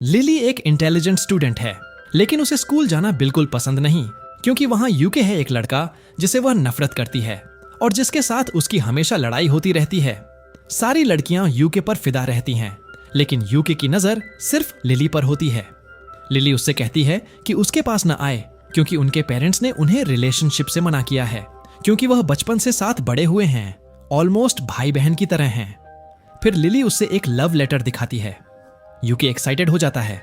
Lily एक intelligent student है, लेकिन उसे स्कूल जाना बिल्कुल पसंद नहीं, क्योंकि वहां यूके है एक लड़का जिसे वह नफरत करती है और जिसके साथ उसकी हमेशा लड़ाई होती रहती है। सारी लड़कियां यूके पर फिदा रहती हैं, लेकिन यूके की नजर सिर्फ लिली पर होती है। लिली उससे कहती है कि उसके पास न आए, क्योंकि उनके पेरेंट्स ने उन्हें रिलेशनशिप से मना किया है, क्योंकि वह बचपन से साथ बड़े हुए हैं, ऑलमोस्ट भाई बहन की तरह हैं। फिर लिली उससे एक लव लेटर दिखाती है। यूके एक्साइटेड हो जाता है,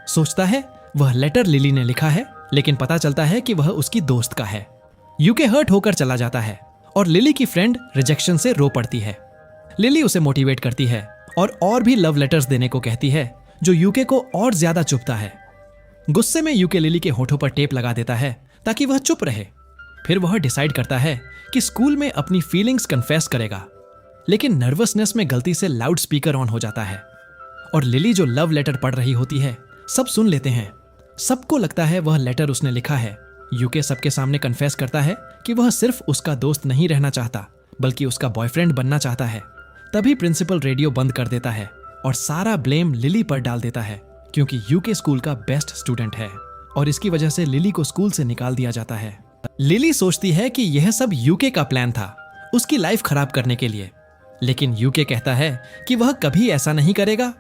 सोचता है वह लेटर लिली ने लिखा है, लेकिन पता चलता है कि वह उसकी दोस्त का है। यूके हर्ट होकर चला जाता है और लिली की फ्रेंड रिजेक्शन से रो पड़ती है। लिली उसे मोटिवेट करती है और भी लव लेटर्स देने को कहती है, जो यूके को और ज्यादा चुभता है। गुस्से में यूके लिली के होठों पर टेप लगा देता है ताकि वह चुप रहे। फिर वह डिसाइड करता है कि स्कूल में अपनी फीलिंग्स कन्फेस करेगा, लेकिन नर्वसनेस में गलती से लाउड स्पीकर ऑन हो जाता है और लिली जो लव लेटर पढ़ रही होती है सब सुन लेते हैं। सबको लगता है वह लेटर उसने लिखा है। यूके सबके सामने कन्फेस करता है कि वह सिर्फ उसका दोस्त नहीं रहना चाहता, बल्कि उसका बॉयफ्रेंड बनना चाहता है। तभी प्रिंसिपल रेडियो बंद कर देता है और सारा ब्लेम लिली पर डाल देता है, क्योंकि यूके स्कूल का बेस्ट स्टूडेंट है और इसकी वजह से लिली को स्कूल से निकाल दिया जाता है। लिली सोचती है कि यह सब यूके का प्लान था, उसकी लाइफ खराब करने के लिए, लेकिन यूके कहता है कि वह कभी ऐसा नहीं करेगा।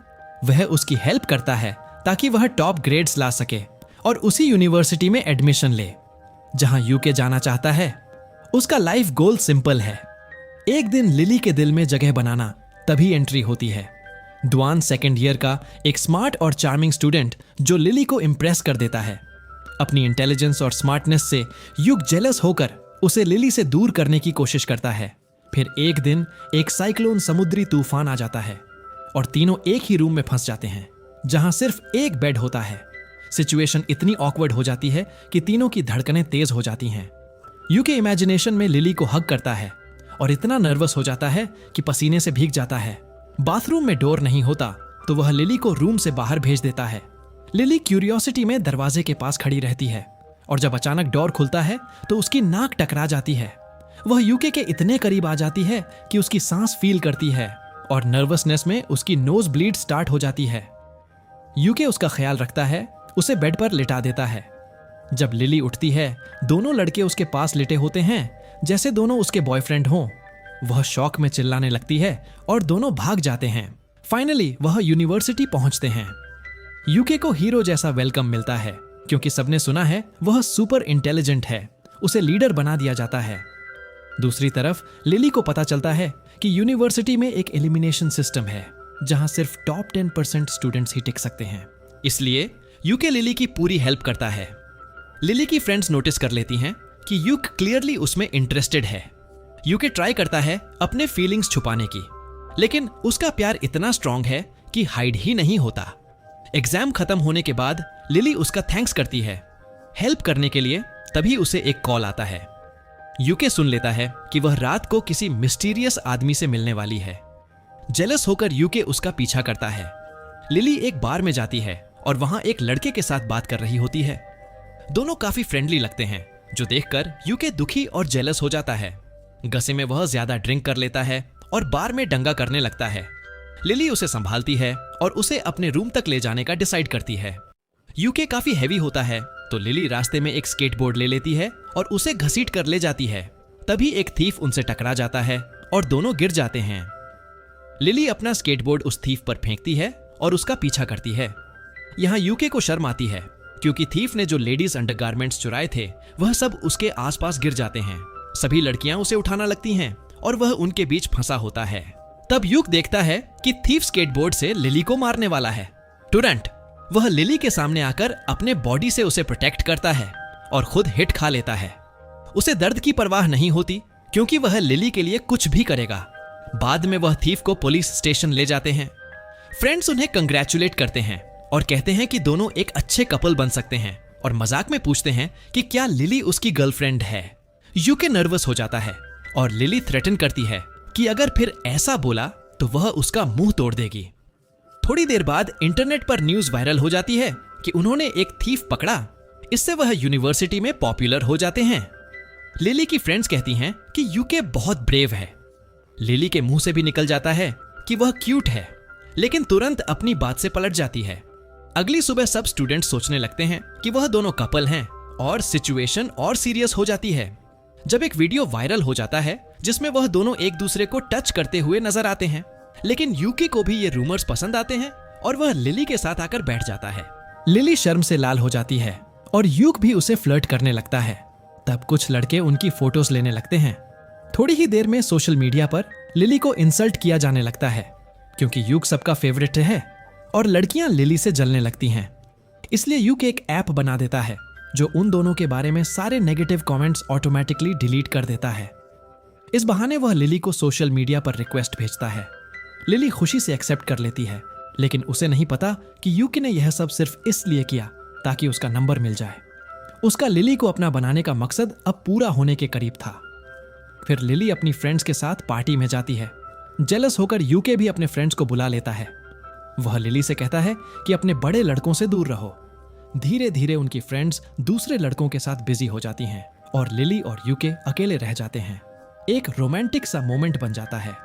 वह उसकी हेल्प करता है ताकि वह टॉप ग्रेड्स ला सके और उसी यूनिवर्सिटी में एडमिशन ले जहां यूके जाना चाहता है। उसका लाइफ गोल सिंपल है, एक दिन लिली के दिल में जगह बनाना। तभी एंट्री होती है दुआन, सेकेंड ईयर का एक स्मार्ट और चार्मिंग स्टूडेंट जो लिली को इम्प्रेस कर देता है। अपनी इंटेलिजेंस और स्मार्टनेस से युग जेलस होकर उसे लिली से दूर करने की कोशिश करता है। फिर एक दिन एक साइक्लोन समुद्री तूफान आ जाता है और तीनों एक ही रूम में फंस जाते हैं, जहां सिर्फ एक बेड होता है। सिचुएशन इतनी ऑकवर्ड हो जाती है कि तीनों की धड़कनें तेज हो जाती हैं। यूके इमेजिनेशन में लिली को हग करता है और इतना नर्वस हो जाता है कि पसीने से भीग जाता है। बाथरूम में डोर नहीं होता तो वह लिली को रूम से बाहर भेज देता है। लिली क्यूरियोसिटी में दरवाजे के पास खड़ी रहती है और जब अचानक डोर खुलता है तो उसकी नाक टकरा जाती है। वह यूके के इतने करीब आ जाती है कि उसकी सांस फील करती है और नर्वसनेस में उसकी नोज ब्लीड स्टार्ट हो जाती है। यूके उसका ख्याल रखता है, उसे बेड पर लिटा देता है। जब लिली उठती है, दोनों लड़के उसके पास लेटे होते हैं, जैसे दोनों उसके बॉयफ्रेंड हों। वह शौक में चिल्लाने लगती है और दोनों भाग जाते हैं। फाइनली वह यूनिवर्सिटी पहुंचते हैं। यूके को हीरो जैसा वेलकम मिलता है, क्योंकि सबने सुना है वह सुपर इंटेलिजेंट है। उसे लीडर बना दिया जाता है। दूसरी तरफ लिली को पता चलता है कि यूनिवर्सिटी में एक एलिमिनेशन सिस्टम है, जहां सिर्फ टॉप 10% स्टूडेंट्स ही टिक सकते हैं। इसलिए यूके लिली की पूरी हेल्प करता है। लिली की फ्रेंड्स नोटिस कर लेती हैं कि यूक क्लियरली उसमें इंटरेस्टेड है। यूके ट्राई करता है अपने फीलिंग्स छुपाने की, लेकिन उसका प्यार इतना स्ट्रांग है कि हाइड ही नहीं होता। एग्जाम खत्म होने के बाद लिली उसका थैंक्स करती है हेल्प करने के लिए। तभी उसे एक कॉल आता है। यूके सुन लेता है कि वह रात को किसी मिस्टीरियस आदमी से मिलने वाली है। जेलस होकर यूके उसका पीछा करता है। लिली एक बार में जाती है और वहां एक लड़के के साथ बात कर रही होती है। दोनों काफी फ्रेंडली लगते हैं, जो देखकर यूके दुखी और जेलस हो जाता है। गसे में वह ज्यादा ड्रिंक कर लेता है और बार में दंगा करने लगता है। लिली उसे संभालती है और उसे अपने रूम तक ले जाने का डिसाइड करती है। यूके काफी हैवी होता है, तो लिली रास्ते में एक स्केटबोर्ड ले लेती है और उसे घसीट कर ले जाती है। तभी एक थीफ उनसे टकरा जाता है और दोनों गिर जाते हैं। लिली अपना स्केटबोर्ड उस थीफ पर फेंकती है और उसका पीछा करती है। यहाँ यूके को शर्म आती है, क्योंकि थीफ ने जो लेडीज अंडरगारमेंट्स चुराए थे वह सब उसके आसपास गिर जाते हैं। सभी लड़कियां उसे उठाना लगती हैं और वह उनके बीच फंसा होता है। तब यूक देखता है कि थीफ स्केटबोर्ड से लिली को मारने वाला है। तुरंत वह लिली के सामने आकर अपने बॉडी से उसे प्रोटेक्ट करता है और खुद हिट खा लेता है। उसे दर्द की परवाह नहीं होती, क्योंकि वह लिली के लिए कुछ भी करेगा। बाद में वह थीफ को पुलिस स्टेशन ले जाते हैं। फ्रेंड्स उन्हें कंग्रेचुलेट करते हैं और कहते हैं कि दोनों एक अच्छे कपल बन सकते हैं, और मजाक में पूछते हैं कि क्या लिली उसकी गर्लफ्रेंड है। यूके नर्वस हो जाता है और लिली थ्रेटन करती है कि अगर फिर ऐसा बोला तो वह उसका मुंह तोड़ देगी। थोड़ी देर बाद इंटरनेट पर न्यूज वायरल हो जाती है कि उन्होंने एक थीफ पकड़ा। इससे वह यूनिवर्सिटी में पॉपुलर हो जाते हैं। लिली की फ्रेंड्स कहती हैं कि यूके बहुत ब्रेव है। लिली के मुंह से भी निकल जाता है कि वह क्यूट है, लेकिन तुरंत अपनी बात से पलट जाती है। अगली सुबह सब स्टूडेंट्स सोचने लगते हैं कि वह दोनों कपल हैं और सिचुएशन और सीरियस हो जाती है जब एक वीडियो वायरल हो जाता है जिसमें वह दोनों एक दूसरे को टच करते हुए नजर आते हैं। लेकिन यूके को भी ये रूमर्स पसंद आते हैं और वह लिली के साथ आकर बैठ जाता है। लिली शर्म से लाल हो जाती है और यूक भी उसे फ्लर्ट करने लगता है। तब कुछ लड़के उनकी फोटोज लेने लगते हैं। थोड़ी ही देर में सोशल मीडिया पर लिली को इंसल्ट किया जाने लगता है क्योंकि यूक सबका फेवरेट है और लड़कियां लिली से जलने लगती हैं। इसलिए यूक एक ऐप बना देता है जो उन दोनों के बारे में सारे नेगेटिव कमेंट्स ऑटोमेटिकली डिलीट कर देता है। इस बहाने वह लिली को सोशल मीडिया पर रिक्वेस्ट भेजता है। लिली खुशी से एक्सेप्ट कर लेती है, लेकिन उसे नहीं पता कि यूकी ने यह सब सिर्फ इसलिए किया ताकि उसका नंबर मिल जाए। उसका लिली को अपना बनाने का मकसद अब पूरा होने के करीब था। फिर लिली अपनी फ्रेंड्स के साथ पार्टी में जाती है। जेलस होकर यूके भी अपने फ्रेंड्स को बुला लेता है। वह लिली से कहता है कि अपने बड़े लड़कों से दूर रहो। धीरे धीरे उनकी फ्रेंड्स दूसरे लड़कों के साथ बिजी हो जाती हैं और लिली और यूके अकेले रह जाते हैं। एक रोमांटिक सा मोमेंट बन जाता है।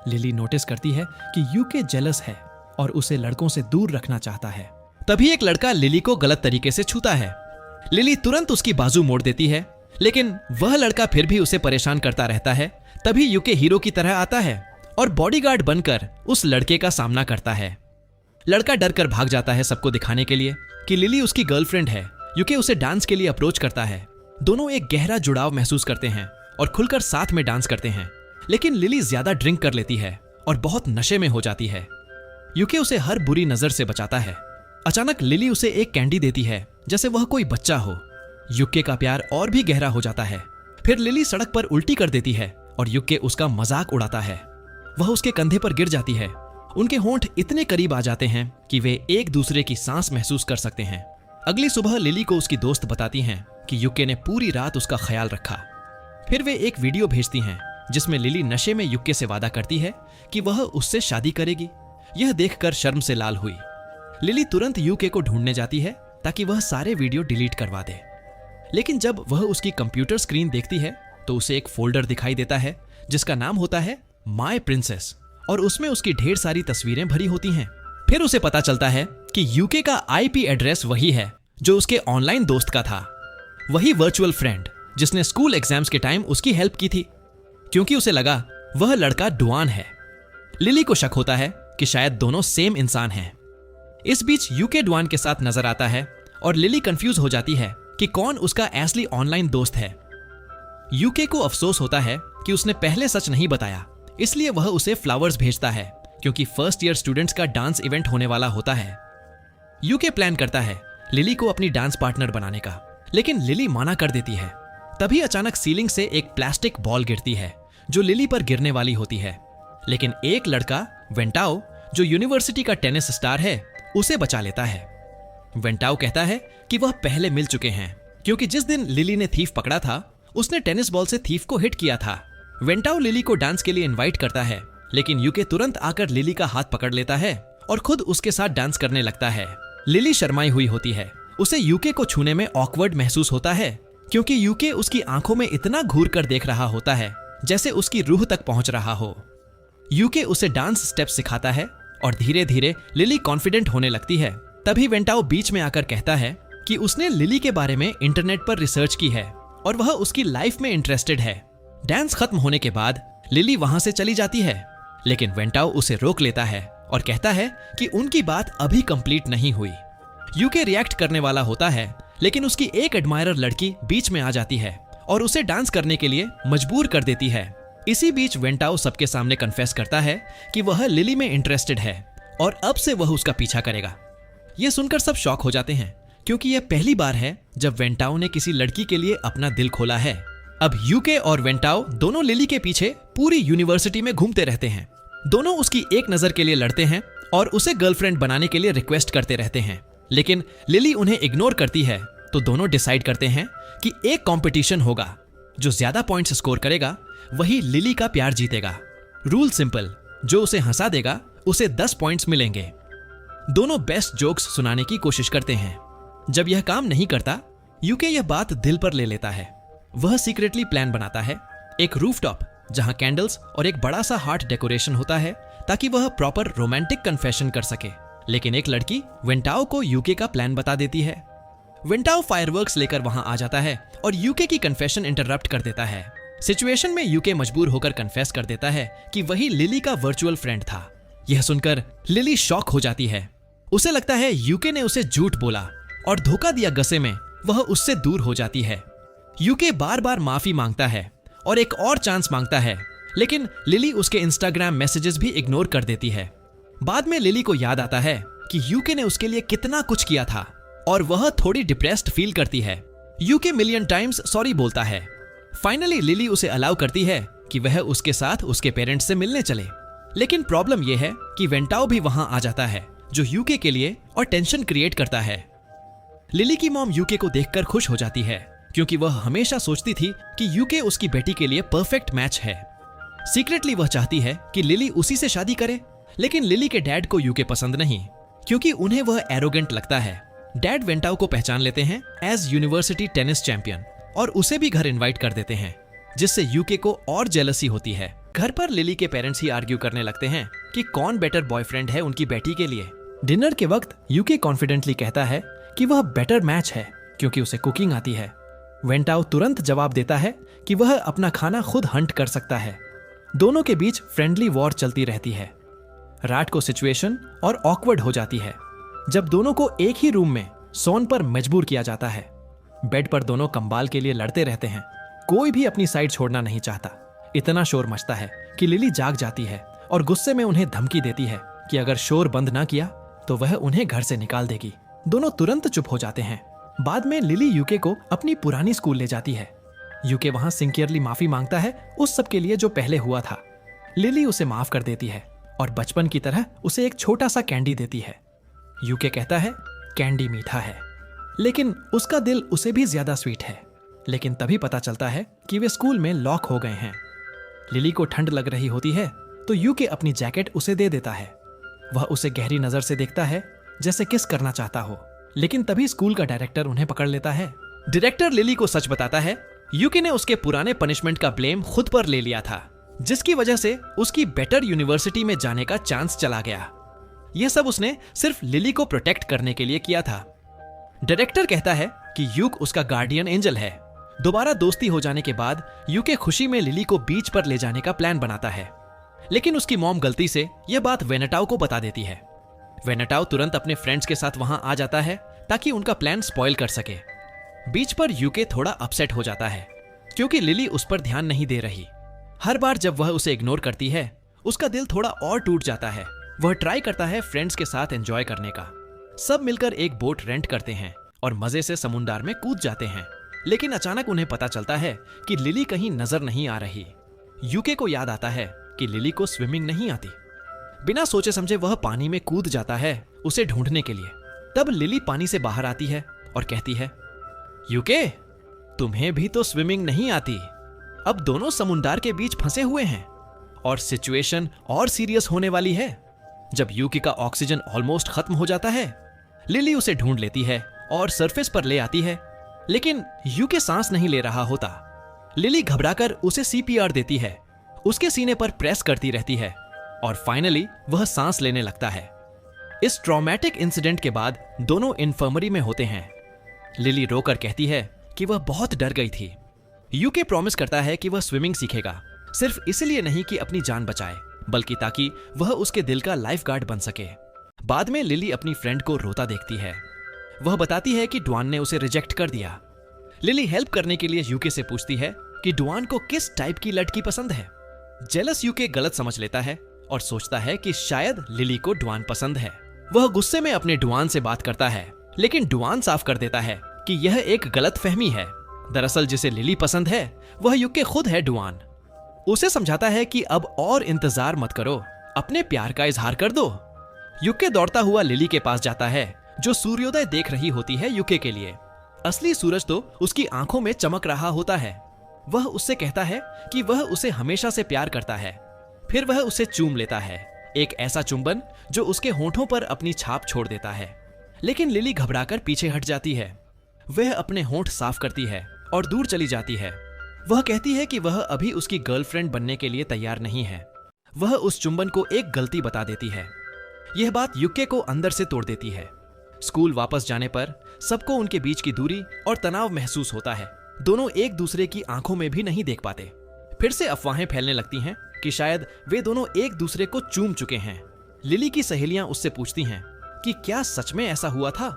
लिली नोटिस करती है कि यूके जेलस है और उसे लड़कों से दूर रखना चाहता है। तभी एक लड़का लिली को गलत तरीके से छूता है। लिली तुरंत उसकी बाजू मोड़ देती है, लेकिन वह लड़का फिर भी उसे परेशान करता रहता है। तभी यूके हीरो की तरह आता है और बॉडीगार्ड बनकर उस लड़के का सामना करता है। लड़का डर कर भाग जाता है सबको दिखाने के लिए कि लिली उसकी गर्लफ्रेंड है। यूके उसे डांस के लिए अप्रोच करता है। दोनों एक गहरा जुड़ाव महसूस करते हैं और खुलकर साथ में डांस करते हैं। लेकिन लिली ज्यादा ड्रिंक कर लेती है और बहुत नशे में हो जाती है। यूके उसे हर बुरी नजर से बचाता है। अचानक लिली उसे एक कैंडी देती है जैसे वह कोई बच्चा हो। यूके का प्यार और भी गहरा हो जाता है। फिर लिली सड़क पर उल्टी कर देती है और यूके उसका मजाक उड़ाता है। वह उसके कंधे पर गिर जाती है। उनके होंठ इतने करीब आ जाते हैं कि वे एक दूसरे की सांस महसूस कर सकते हैं। अगली सुबह लिली को उसकी दोस्त बताती हैं कि यूके ने पूरी रात उसका ख्याल रखा। फिर वे एक वीडियो भेजती हैं जिसमें लिली नशे में यूके से वादा करती है कि वह उससे शादी करेगी। यह देखकर शर्म से लाल हुई। लिली तुरंत यूके को ढूंढने जाती है ताकि वह सारे वीडियो डिलीट करवा दे। लेकिन जब वह उसकी कंप्यूटर स्क्रीन देखती है तो उसे एक फोल्डर दिखाई देता है जिसका नाम होता है माय प्रिंसेस और उसमें उसकी ढेर सारी तस्वीरें भरी होती हैं। फिर उसे पता चलता है कि यूके का आईपी एड्रेस वही है जो उसके ऑनलाइन दोस्त का था, वही वर्चुअल फ्रेंड जिसने स्कूल एग्जाम्स के टाइम उसकी हेल्प की थी, क्योंकि उसे लगा वह लड़का डुआन है। लिली को शक होता है कि शायद दोनों सेम इंसान हैं। इस बीच यूके डुआन के साथ नजर आता है और लिली कंफ्यूज हो जाती है कि कौन उसका असली ऑनलाइन दोस्त है। यूके को अफसोस होता है कि उसने पहले सच नहीं बताया, इसलिए वह उसे फ्लावर्स भेजता है क्योंकि फर्स्ट ईयर स्टूडेंट्स का डांस इवेंट होने वाला होता है। यूके प्लान करता है लिली को अपनी डांस पार्टनर बनाने का, लेकिन लिली माना कर देती है। तभी अचानक सीलिंग से एक प्लास्टिक बॉल गिरती है जो लिली पर गिरने वाली होती है, लेकिन एक लड़का वेंटाओ जो यूनिवर्सिटी का टेनिस स्टार है उसे बचा लेता है। वेंटाओ कहता है कि वह पहले मिल चुके हैं क्योंकि जिस दिन लिली ने थीफ पकड़ा था उसने टेनिस बॉल से थीफ को हिट किया था। वेंटाओ लिली को डांस के लिए इनवाइट करता है, लेकिन यूके तुरंत आकर लिली का हाथ पकड़ लेता है और खुद उसके साथ डांस करने लगता है। लिली शर्माई हुई होती है। उसे यूके को छूने में ऑकवर्ड महसूस होता है क्योंकि यूके उसकी आंखों में इतना घूर कर देख रहा होता है जैसे उसकी रूह तक पहुंच रहा हो। यूके उसे डांस स्टेप सिखाता है और धीरे धीरे लिली कॉन्फिडेंट होने लगती है। तभी वेंटाओ बीच में आकर कहता है कि उसने लिली के बारे में इंटरनेट पर रिसर्च की है और वह उसकी लाइफ में इंटरेस्टेड है। डांस खत्म होने के बाद लिली वहां से चली जाती है, लेकिन वेंटाओ उसे रोक लेता है और कहता है कि उनकी बात अभी कंप्लीट नहीं हुई। यूके रिएक्ट करने वाला होता है, लेकिन उसकी एक एडमायरर लड़की बीच में आ जाती है और उसे डांस करने के लिए मजबूर कर देती है। इसी बीच वेंटाओ सबके सामने कन्फेस करता है कि वह लिली में इंटरेस्टेड है और अब से वह उसका पीछा करेगा। यह सुनकर सब शॉक हो जाते हैं क्योंकि यह पहली बार है जब वेंटाओ ने किसी लड़की के लिए अपना दिल खोला है। अब यूके और वेंटाओ दोनों लिली के पीछे पूरी यूनिवर्सिटी में घूमते रहते हैं। दोनों उसकी एक नजर के लिए लड़ते हैं और उसे गर्लफ्रेंड बनाने के लिए रिक्वेस्ट करते रहते हैं, लेकिन लिली उन्हें इग्नोर करती है। तो दोनों डिसाइड करते हैं कि एक कंपटीशन होगा, जो ज्यादा पॉइंट्स स्कोर करेगा वही लिली का प्यार जीतेगा। रूल सिंपल, जो उसे हंसा देगा उसे 10 पॉइंट्स मिलेंगे। दोनों बेस्ट जोक्स सुनाने की कोशिश करते हैं। जब यह काम नहीं करता, यूके यह बात दिल पर ले लेता है। वह सीक्रेटली प्लान बनाता है, एक रूफटॉप जहां कैंडल्स और एक बड़ा सा हार्ट डेकोरेशन होता है ताकि वह प्रॉपर रोमांटिक कन्फेशन कर सके। लेकिन एक लड़की वेंटाओ को यूके का प्लान बता देती है। वेंटाओ फायरवर्क्स लेकर वहां आ जाता है और यूके की कन्फेशन इंटरप्ट कर देता है। सिचुएशन में यूके मजबूर होकर कन्फेस कर देता है कि वही लिली का वर्चुअल फ्रेंड था। यह सुनकर लिली शॉक हो जाती है। उसे लगता है यूके ने उसे झूठ बोला और धोखा दिया। गुस्से में वह उससे दूर हो जाती है। यूके बार बार माफी मांगता है और एक और चांस मांगता है, लेकिन लिली उसके इंस्टाग्राम मैसेजेस भी इग्नोर कर देती है। बाद में लिली को याद आता है कि यूके ने उसके लिए कितना कुछ किया था और वह थोड़ी डिप्रेस्ड फील करती है। यूके मिलियन टाइम्स सॉरी बोलता है। फाइनली लिली उसे अलाउ करती है कि वह उसके साथ उसके पेरेंट्स से मिलने चले। लेकिन प्रॉब्लम यह है कि वेंटाओ भी वहां आ जाता है, जो यूके के लिए और टेंशन क्रिएट करता है। लिली की मॉम यूके को देखकर खुश हो जाती है, क्योंकि वह हमेशा सोचती थी कि यूके उसकी बेटी के लिए परफेक्ट मैच है। सीक्रेटली वह चाहती है कि लिली उसी से शादी करे, लेकिन लिली के डैड को यूके पसंद नहीं, क्योंकि उन्हें वह एरोगेंट लगता है। डैड वेंटाओ को पहचान लेते हैं एज यूनिवर्सिटी टेनिस चैंपियन और उसे भी घर इनवाइट कर देते हैं, जिससे यूके को और जेलसी होती है। घर पर लिली के पेरेंट्स ही आर्ग्यू करने लगते हैं कि कौन बेटर बॉयफ्रेंड है उनकी बेटी के लिए। डिनर के वक्त यूके कॉन्फिडेंटली कहता है कि वह बेटर मैच है, क्योंकि उसे कुकिंग आती है। वेंटाओ तुरंत जवाब देता है कि वह अपना खाना खुद हंट कर सकता है। दोनों के बीच फ्रेंडली वॉर चलती रहती है। रात को सिचुएशन और ऑकवर्ड हो जाती है, जब दोनों को एक ही रूम में सोने पर मजबूर किया जाता है। बेड पर दोनों कंबाल के लिए लड़ते रहते हैं। कोई भी अपनी साइड छोड़ना नहीं चाहता। इतना शोर मचता है कि लिली जाग जाती है और गुस्से में उन्हें धमकी देती है कि अगर शोर बंद ना किया तो वह उन्हें घर से निकाल देगी। दोनों तुरंत चुप हो जाते हैं। बाद में लिली यूके को अपनी पुरानी स्कूल ले जाती है। यूके वहां सिंसियरली माफी मांगता है उस सब के लिए जो पहले हुआ था। लिली उसे माफ कर देती है और बचपन की तरह उसे एक छोटा सा कैंडी देती है। यूके कहता है कैंडी मीठा है, लेकिन उसका दिल उसे भी ज्यादा स्वीट है। लेकिन तभी पता चलता है कि वे स्कूल में लॉक हो गए हैं। लिली को ठंड लग रही होती है तो यूके अपनी जैकेट उसे दे देता है। वह उसे गहरी नजर से देखता है, जैसे किस करना चाहता हो। लेकिन तभी स्कूल का डायरेक्टर उन्हें पकड़ लेता है। डायरेक्टर लिली को सच बताता है यूके ने उसके पुराने पनिशमेंट का ब्लेम खुद पर ले लिया था, जिसकी वजह से उसकी बेटर यूनिवर्सिटी में जाने का चांस चला गया। यह सब उसने सिर्फ लिली को प्रोटेक्ट करने के लिए किया था। डायरेक्टर कहता है कि यूक उसका गार्डियन एंजल है। दोबारा दोस्ती हो जाने के बाद यूके खुशी में लिली को बीच पर ले जाने का प्लान बनाता है, लेकिन उसकी मॉम गलती से यह बात वेनेटाओ को बता देती है। वेनेटाओ तुरंत अपने फ्रेंड्स के साथ वहां आ जाता है ताकि उनका प्लान स्पॉइल कर सके। बीच पर यूके थोड़ा अपसेट हो जाता है, क्योंकि लिली उस पर ध्यान नहीं दे रही। हर बार जब वह उसे इग्नोर करती है, उसका दिल थोड़ा और टूट जाता है। वह ट्राई करता है फ्रेंड्स के साथ एंजॉय करने का। सब मिलकर एक बोट रेंट करते हैं और मजे से समुद्र में कूद जाते हैं। लेकिन अचानक उन्हें पता चलता है कि लिली कहीं नजर नहीं आ रही। यूके को याद आता है कि लिली को स्विमिंग नहीं आती। बिना सोचे समझे वह पानी में कूद जाता है उसे ढूंढने के लिए। तब लिली पानी से बाहर आती है और कहती है, यूके, तुम्हें भी तो स्विमिंग नहीं आती। अब दोनों समुद्र के बीच फंसे हुए हैं और सिचुएशन और सीरियस होने वाली है। जब यूके का ऑक्सीजन ऑलमोस्ट खत्म हो जाता है, लिली उसे ढूंढ लेती है और सरफेस पर ले आती है, लेकिन यूके सांस नहीं ले रहा होता। लिली घबराकर उसे सीपीआर देती है, उसके सीने पर प्रेस करती रहती है और फाइनली वह सांस लेने लगता है। इस ट्रॉमेटिक इंसिडेंट के बाद दोनों इन्फर्मरी में होते हैं। लिली रोकर कहती है कि वह बहुत डर गई थी। यूके प्रॉमिस करता है कि वह स्विमिंग सीखेगा, सिर्फ इसलिए नहीं कि अपनी जान बचाए, बल्कि ताकि वह उसके दिल का लाइफ गार्ड बन सके। बाद में लिली अपनी फ्रेंड को रोता देखती है। वह बताती है कि डुआन ने उसे रिजेक्ट कर दिया। लिली हेल्प करने के लिए यूके से पूछती है कि डुआन को किस टाइप की लड़की पसंद है। जेलस यूके गलत समझ लेता है और सोचता है कि शायद लिली को डुआन पसंद है। वह गुस्से में अपने डुआन से बात करता है, लेकिन डुआन साफ कर देता है कि यह एक गलत फहमी है। दरअसल जिसे लिली पसंद है वह यूके खुद है। डुआन उसे समझाता है कि अब और इंतजार मत करो, अपने प्यार का इजहार कर दो। यूके दौड़ता हुआ लिली के पास जाता है, जो सूर्योदय देख रही होती है यूके के लिए। असली सूरज तो उसकी आंखों में चमक रहा होता है। वह उससे कहता है कि वह उसे हमेशा से प्यार करता है। फिर वह उसे चूम लेता है, एक ऐसा चुंबन जो उसके होंठों पर अपनी छाप छोड़ देता है। लेकिन लिली घबराकर पीछे हट जाती है। वह अपने होंठ साफ करती है और दूर चली जाती है। वह कहती है कि वह अभी उसकी गर्लफ्रेंड बनने के लिए तैयार नहीं है। वह उस चुंबन को एक गलती बता देती है। यह बात यूके को अंदर से तोड़ देती है। स्कूल वापस जाने पर सबको उनके बीच की दूरी और तनाव महसूस होता है। दोनों एक दूसरे की आंखों में भी नहीं देख पाते। फिर से अफवाहें फैलने लगती हैं कि शायद वे दोनों एक दूसरे को चूम चुके हैं। लिली की सहेलियां उससे पूछती हैं कि क्या सच में ऐसा हुआ था।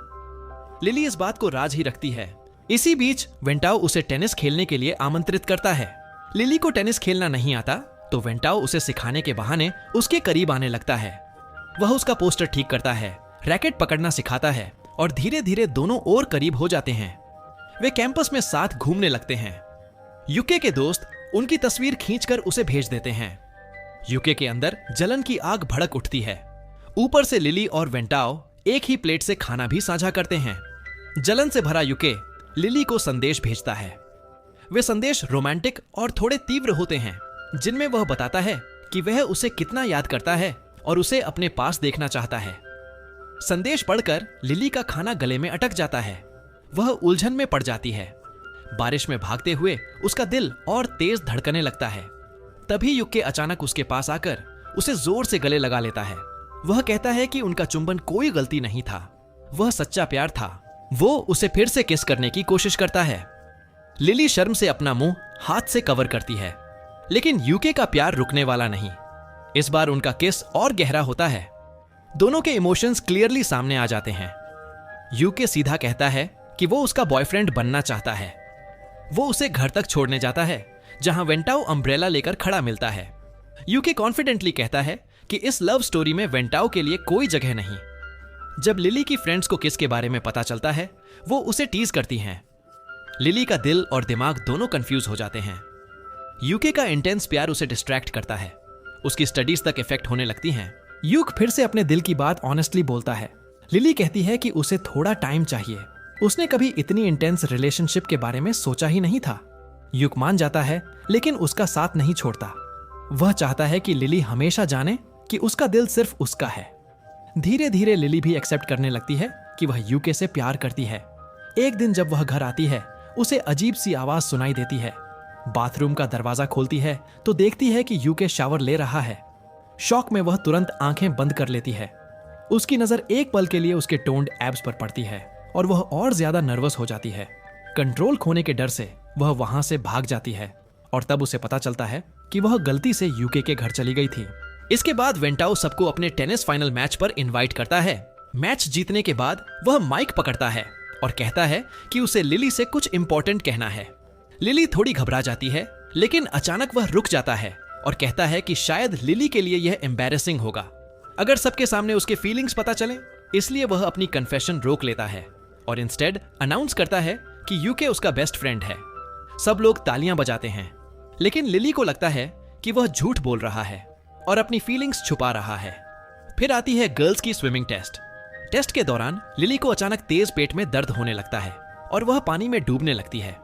लिली इस बात को राज ही रखती है। इसी बीच वेंटाओ उसे टेनिस खेलने के लिए आमंत्रित करता है। लिली को टेनिस खेलना नहीं आता तो वेंटाओ उसे सिखाने के बहाने उसके करीब आने लगता है। वह उसका पोस्टर ठीक करता है, रैकेट पकड़ना सिखाता है और धीरे धीरे दोनों और करीब हो जाते हैं। वे कैंपस में साथ घूमने लगते हैं। यूके के दोस्त उनकी तस्वीर खींचकर उसे भेज देते हैं। यूके के अंदर जलन की आग भड़क उठती है। ऊपर से लिली और वेंटाओ एक ही प्लेट से खाना भी साझा करते हैं। जलन से भरा यूके लिली को संदेश भेजता है। वे संदेश रोमांटिक और थोड़े तीव्र होते हैं, जिनमें वह बताता है कि वह उसे कितना याद करता है और उसे अपने पास देखना चाहता है। संदेश पढ़कर लिली का खाना गले में अटक जाता है। वह उलझन में पड़ जाती है। बारिश में भागते हुए उसका दिल और तेज धड़कने लगता है। तभी यूके अचानक उसके पास आकर उसे जोर से गले लगा लेता है। वह कहता है कि उनका चुंबन कोई गलती नहीं था, वह सच्चा प्यार था। वो उसे फिर से किस करने की कोशिश करता है। लिली शर्म से अपना मुंह हाथ से कवर करती है, लेकिन यूके का प्यार रुकने वाला नहीं। इस बार उनका किस और गहरा होता है। दोनों के इमोशंस क्लियरली सामने आ जाते हैं। यूके सीधा कहता है कि वो उसका बॉयफ्रेंड बनना चाहता है। वो उसे घर तक छोड़ने जाता है, जहां वेंटाओ अम्ब्रेला लेकर खड़ा मिलता है। यूके कॉन्फिडेंटली कहता है कि इस लव स्टोरी में वेंटाओ के लिए कोई जगह नहीं। जब लिली की फ्रेंड्स को किस के बारे में पता चलता है, वो उसे टीज करती हैं। लिली का दिल और दिमाग दोनों कंफ्यूज हो जाते हैं। यूके का इंटेंस प्यार उसे डिस्ट्रैक्ट करता है। उसकी स्टडीज तक इफेक्ट होने लगती हैं। यूक फिर से अपने दिल की बात ऑनेस्टली बोलता है। लिली कहती है कि उसे थोड़ा टाइम चाहिए। उसने कभी इतनी इंटेंस रिलेशनशिप के बारे में सोचा ही नहीं था। यूक मान जाता है, लेकिन उसका साथ नहीं छोड़ता। वह चाहता है कि लिली हमेशा जाने कि उसका दिल सिर्फ उसका है। धीरे धीरे लिली भी एक्सेप्ट करने लगती है कि वह यूके से प्यार करती है। एक दिन जब वह घर आती है, उसे अजीब सी आवाज सुनाई देती है। बाथरूम का दरवाजा खोलती है तो देखती है कि यूके शावर ले रहा है। शॉक में वह तुरंत आंखें बंद कर लेती है। उसकी नजर एक पल के लिए उसके टोन्ड एब्स पर पड़ती है और वह और ज्यादा नर्वस हो जाती है। कंट्रोल खोने के डर से वह वहां से भाग जाती है और तब उसे पता चलता है कि वह गलती से यूके के घर चली गई थी। इसके बाद वेंटाओ सबको अपने टेनिस फाइनल मैच पर इनवाइट करता है। मैच जीतने के बाद वह माइक पकड़ता है और कहता है कि उसे लिली से कुछ इंपॉर्टेंट कहना है। लिली थोड़ी घबरा जाती है, लेकिन अचानक वह रुक जाता है और कहता है कि शायद लिली के लिए यह एम्बैरेसिंग होगा अगर सबके सामने उसके फीलिंग्स पता चले। इसलिए वह अपनी कन्फेशन रोक लेता है और इंस्टेड अनाउंस करता है कि यूके उसका बेस्ट फ्रेंड है। सब लोग तालियां बजाते हैं, लेकिन लिली को लगता है कि वह झूठ बोल रहा है और अपनी फीलिंग्स छुपा रहा है। फिर आती है गर्ल्स की स्विमिंग टेस्ट। टेस्ट के दौरान लिली को अचानक तेज पेट में दर्द होने लगता है और वह पानी में डूबने लगती है।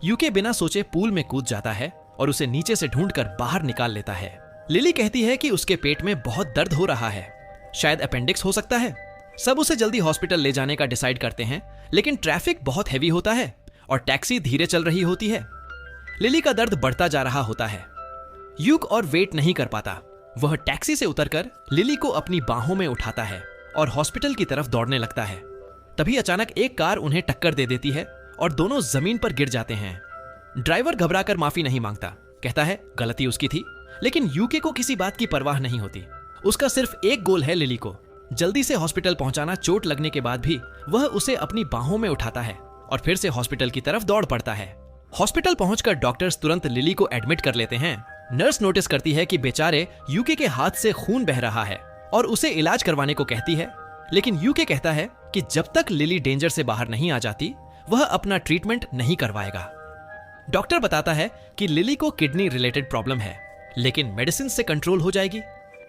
यूके बिना सोचे पूल में कूद जाता है और उसे नीचे से ढूंढकर बाहर निकाल लेता है। लिली कहती है कि उसके पेट में बहुत दर्द हो रहा है, शायद अपेंडिक्स हो सकता है। सब उसे जल्दी हॉस्पिटल ले जाने का डिसाइड करते हैं, लेकिन ट्रैफिक बहुत हैवी होता है और टैक्सी धीरे चल रही होती है। लिली का दर्द बढ़ता जा रहा होता है। यूक और वेट नहीं कर पाता। वह टैक्सी से उतरकर लिली को अपनी बाहों में उठाता है और हॉस्पिटल की तरफ दौड़ने लगता है। तभी अचानक एक कार उन्हें टक्कर दे देती है और दोनों जमीन पर गिर जाते हैं। ड्राइवर घबराकर माफी नहीं मांगता, कहता है गलती उसकी थी, लेकिन यूके को किसी बात की परवाह नहीं होती। उसका सिर्फ एक गोल है, लिली को जल्दी से हॉस्पिटल पहुंचाना। चोट लगने के बाद भी वह उसे अपनी बाहों में उठाता है और फिर से हॉस्पिटल की तरफ दौड़ पड़ता है। हॉस्पिटल पहुंचकर डॉक्टर्स तुरंत लिली को एडमिट कर लेते हैं। नर्स नोटिस करती है कि बेचारे यूके के हाथ से खून बह रहा है और उसे इलाज करवाने को कहती है, लेकिन यूके कहता है कि जब तक लिली डेंजर से बाहर नहीं आ जाती, वह अपना ट्रीटमेंट नहीं करवाएगा। डॉक्टर बताता है कि लिली को किडनी रिलेटेड प्रॉब्लम है, लेकिन मेडिसिन से कंट्रोल हो जाएगी।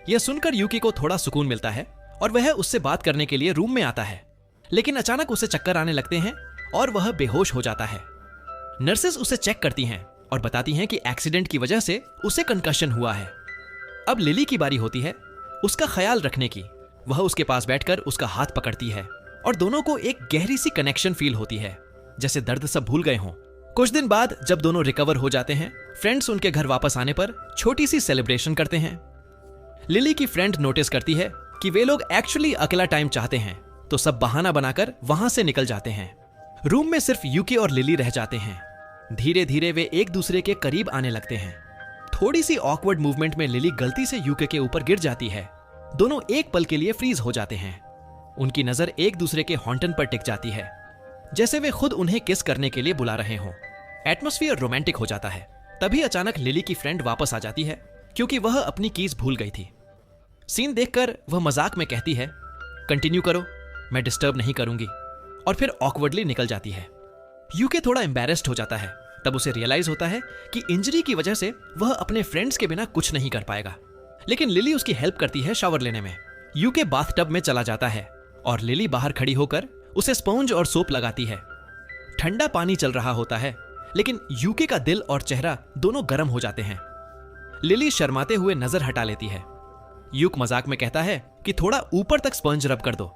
यह सुनकर यूके को थोड़ा सुकून मिलता है और वह उससे बात करने के लिए रूम में आता है, लेकिन अचानक उसे चक्कर आने लगते हैं और वह बेहोश हो जाता है। नर्सेस उसे चेक करती हैं और बताती हैं कि एक्सीडेंट की वजह से उसे कंकशन हुआ है। अब लिली की बारी होती है उसका ख्याल रखने की। वह उसके पास बैठकर उसका हाथ पकड़ती है और दोनों को एक गहरी सी कनेक्शन फील होती है, जैसे दर्द सब भूल गए हों। कुछ दिन बाद जब दोनों रिकवर हो जाते हैं, फ्रेंड्स उनके घर वापस आने पर छोटी सी सेलिब्रेशन करते हैं। लिली की फ्रेंड नोटिस करती है कि वे लोग एक्चुअली अकेला टाइम चाहते हैं, तो सब बहाना बनाकर वहां से निकल जाते हैं। रूम में सिर्फ यूके और लिली रह जाते हैं। धीरे धीरे वे एक दूसरे के करीब आने लगते हैं। थोड़ी सी ऑकवर्ड मूवमेंट में लिली गलती से यूके के ऊपर गिर जाती है। दोनों एक पल के लिए फ्रीज हो जाते हैं। उनकी नजर एक दूसरे के हॉन्टन पर टिक जाती है, जैसे वे खुद उन्हें किस करने के लिए बुला रहे हों। एटमॉस्फेयर रोमांटिक हो जाता है। तभी अचानक लिली की फ्रेंड वापस आ जाती है, क्योंकि वह अपनी कीज भूल गई थी। सीन देखकर वह मजाक में कहती है, कंटिन्यू करो, मैं डिस्टर्ब नहीं करूंगी, और फिर ऑकवर्डली निकल जाती है। यूके थोड़ा एम्बैरेस्ड हो जाता है। तब उसे रियलाइज होता है कि इंजरी की वजह से वह अपने फ्रेंड्स के बिना कुछ नहीं कर पाएगा। लेकिन लिली उसकी हेल्प करती है शावर लेने में। यूके बाथटब में चला जाता है और लिली बाहर खड़ी होकर उसे स्पॉन्ज और सोप लगाती है। ठंडा पानी चल रहा होता है, लेकिन यूके का दिल और चेहरा दोनों गर्म हो जाते हैं। लिली शर्माते हुए नजर हटा लेती है। यूक मजाक में कहता है कि थोड़ा ऊपर तक स्पंज रब कर दो।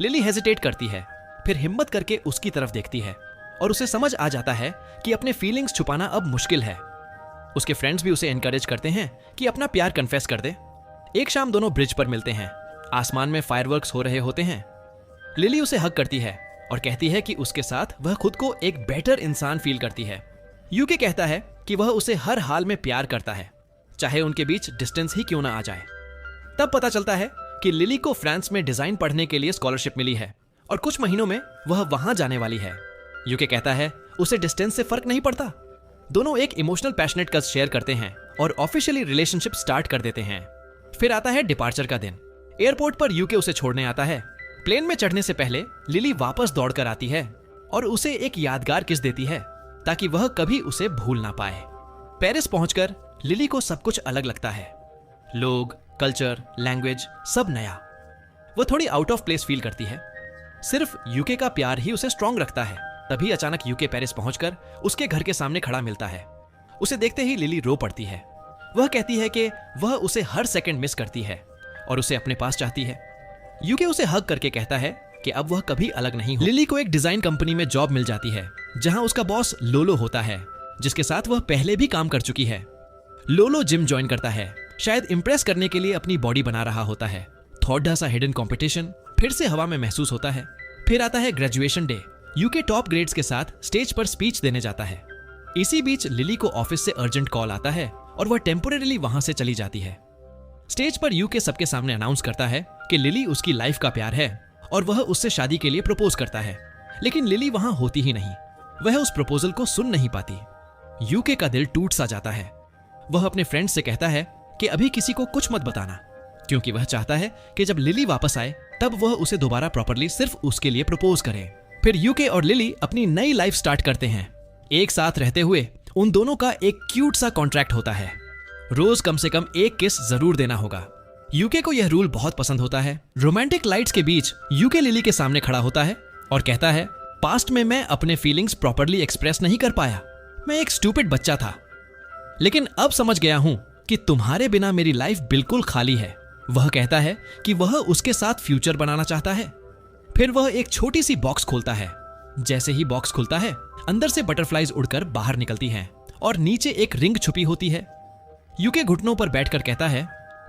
लिली हेजिटेट करती है, फिर हिम्मत करके उसकी तरफ देखती है और उसे समझ आ जाता है कि अपने फीलिंग्स छुपाना अब मुश्किल है। उसके फ्रेंड्स भी उसे एनकरेज करते हैं कि अपना प्यार कन्फेस कर दे। एक शाम दोनों ब्रिज पर मिलते हैं। आसमान में फायरवर्क्स हो रहे होते हैं। लिली उसे हग करती है और कहती है कि उसके साथ वह खुद को एक बेटर इंसान फील करती है। यूके कहता है कि वह उसे हर हाल में प्यार करता है, चाहे उनके बीच डिस्टेंस ही क्यों ना आ जाए। तब पता चलता है कि लिली को फ्रांस में डिजाइन पढ़ने के लिए स्कॉलरशिप मिली है और कुछ महीनों में वह वहां जाने वाली है। यूके कहता है उसे डिस्टेंस से फर्क नहीं पड़ता। दोनों एक इमोशनल पैशनेट कज शेयर करते हैं और ऑफिशियली रिलेशनशिप स्टार्ट कर देते हैं। फिर आता है डिपार्चर का दिन। एयरपोर्ट पर यूके उसे छोड़ने आता है। प्लेन में चढ़ने से पहले लिली वापस दौड़कर आती है और उसे एक यादगार किस देती है, ताकि वह कभी उसे भूल ना पाए। पेरिस पहुंचकर लिली को सब कुछ अलग लगता है। लोग, कल्चर, लैंग्वेज, सब नया। वह थोड़ी आउट ऑफ प्लेस फील करती है। सिर्फ यूके का प्यार ही उसे स्ट्रांग रखता है। तभी अचानक यूके पेरिस पहुंचकर उसके घर के सामने खड़ा मिलता है। उसे देखते ही लिली रो पड़ती है। वह कहती है कि वह उसे हर सेकंड मिस करती है और उसे अपने पास चाहती है। यूके उसे हग करके कहता है कि अब वह कभी अलग नहीं हो। लिली को एक डिजाइन कंपनी में जॉब मिल जाती है, जहां उसका बॉस लोलो होता है, जिसके साथ वह पहले भी काम कर चुकी है। लोलो जिम ज्वाइन करता है, शायद इंप्रेस करने के लिए अपनी बॉडी बना रहा होता है। थोड़ा सा हिडन कंपटीशन फिर से हवा में महसूस होता है। फिर आता है graduation day. UK top grades के साथ स्टेज पर स्पीच देने जाता है। इसी बीच लिली को ऑफिस से अर्जेंट कॉल आता है और वह टेम्पोरेरीली वहां से चली जाती है। स्टेज पर यूके सबके सामने अनाउंस करता है कि लिली उसकी लाइफ का प्यार है और वह उससे शादी के लिए प्रपोज करता है। लेकिन लिली वहां होती ही नहीं। वह उस प्रपोजल को सुन नहीं पाती। यूके का दिल टूट सा जाता है। वह अपने फ्रेंड से कहता है कि अभी किसी को कुछ मत बताना, क्योंकि वह चाहता है कि जब लिली वापस आए तब वह उसे दोबारा प्रॉपर्ली सिर्फ उसके लिए प्रपोज करे। फिर यूके और लिली अपनी नई लाइफ स्टार्ट करते हैं। एक साथ रहते हुए उन दोनों का एक क्यूट सा कॉन्ट्रैक्ट होता है। रोज कम से कम एक किस जरूर देना होगा। यूके को यह रूल बहुत पसंद होता है। रोमांटिक लाइट्स के बीच यूके लिली के सामने खड़ा होता है और कहता है, पास्ट में मैं अपने फीलिंग्स प्रॉपर्ली एक्सप्रेस नहीं कर पाया। मैं एक स्टूपिड बच्चा था, लेकिन अब समझ गया हूं कि तुम्हारे बिना मेरी लाइफ बिल्कुल खाली है। वह कहता है कि वह उसके साथ फ्यूचर बनाना चाहता है। फिर वह एक छोटी सी बॉक्स खोलता है। जैसे ही बॉक्स खुलता है, अंदर से बटरफ्लाइज उड़कर बाहर निकलती हैं और नीचे एक रिंग छुपी होती है। यूके घुटनों पर बैठकर कहता है,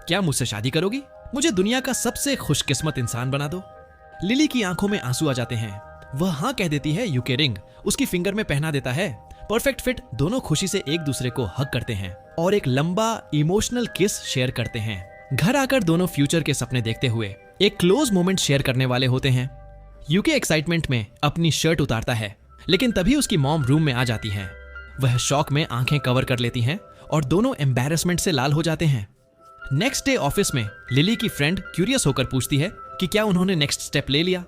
क्या मुझसे शादी करोगी? मुझे दुनिया का सबसे खुशकिस्मत इंसान बना दो। लिली की आंखों में आंसू आ जाते हैं। वह हाँ कह देती है। यूके रिंग उसकी फिंगर में पहना देता है। Perfect fit. दोनों खुशी से एक दूसरे को हग करते हैं और एक लंबा इमोशनल किस शेयर करते हैं। घर आकर दोनों फ्यूचर के सपने देखते हुए एक क्लोज मोमेंट शेयर करने वाले होते हैं। यूके एक्साइटमेंट में अपनी शर्ट उतारता है, लेकिन तभी उसकी मॉम रूम में आ जाती हैं। वह शॉक में आंखें कवर कर लेती हैं और दोनों एम्बैरेसमेंट से लाल हो जाते हैं। नेक्स्ट डे ऑफिस में लिली की फ्रेंड क्यूरियस होकर पूछती है कि क्या उन्होंने नेक्स्ट स्टेप ले लिया।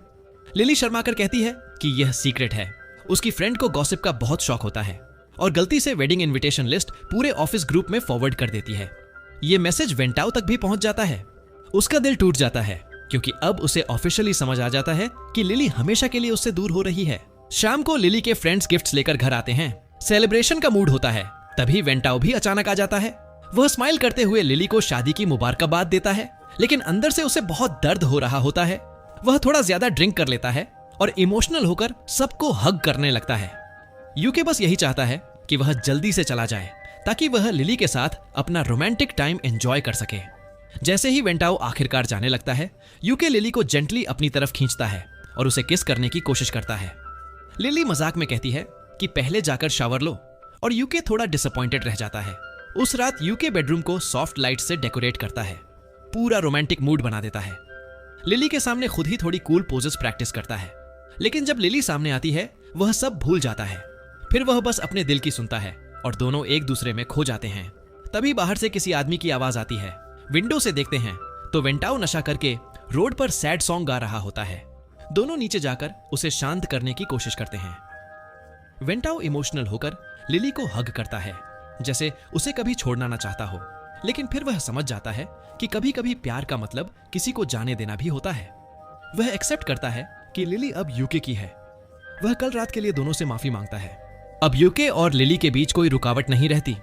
लिली शर्माकर कहती है कि यह सीक्रेट है। उसकी फ्रेंड को गॉसिप का बहुत शौक होता है और गलती से वेडिंग इनविटेशन लिस्ट पूरे ऑफिस ग्रुप में फॉरवर्ड कर देती है। यह मैसेज वेंटाओ तक भी पहुंच जाता है। उसका दिल टूट जाता है, क्योंकि अब उसे ऑफिशियली समझ आ जाता है कि लिली हमेशा के लिए उससे दूर हो रही है। शाम को लिली के फ्रेंड्स गिफ्ट्स लेकर घर आते हैं। सेलिब्रेशन का मूड होता है। तभी वेंटाओ भी अचानक आ जाता है। वह स्माइल करते हुए लिली को शादी की मुबारकबाद देता है, लेकिन अंदर से उसे बहुत दर्द हो रहा होता है। वह थोड़ा ज्यादा ड्रिंक कर लेता है और इमोशनल होकर सबको हग करने लगता है। यूके बस यही चाहता है कि वह जल्दी से चला जाए, ताकि वह लिली के साथ अपना रोमांटिक टाइम एंजॉय कर सके। जैसे ही वेंटाओ आखिरकार जाने लगता है, यूके लिली को जेंटली अपनी तरफ खींचता है और उसे किस करने की कोशिश करता है। लिली मजाक में कहती है कि पहले जाकर शावर लो, और यूके थोड़ा डिसअपॉइंटेड रह जाता है। उस रात यूके बेडरूम को सॉफ्ट लाइट से डेकोरेट करता है, पूरा रोमांटिक मूड बना देता है। लिली के सामने खुद ही थोड़ी कूल पोजेस प्रैक्टिस करता है, लेकिन जब लिली सामने आती है वह सब भूल जाता है। फिर वह बस अपने दिल की सुनता है और दोनों एक दूसरे में खो जाते हैं। तभी बाहर से किसी आदमी की आवाज आती है। विंडो से देखते हैं तो वेंटाओ नशा करके रोड पर सैड सॉन्ग गा रहा होता है। दोनों नीचे जाकर उसे शांत करने की कोशिश करते हैं। वेंटाओ इमोशनल होकर लिली को हग करता है, जैसे उसे कभी छोड़ना ना चाहता हो। लेकिन फिर वह समझ जाता है कि कभी कभी प्यार का मतलब किसी को जाने देना भी होता है। वह एक्सेप्ट करता है कि लिली अब यूके की है। वह कल रात के लिए दोनों से माफी मांगता है। अब यूके और लिली के बीच कोई रुकावट नहीं रहती।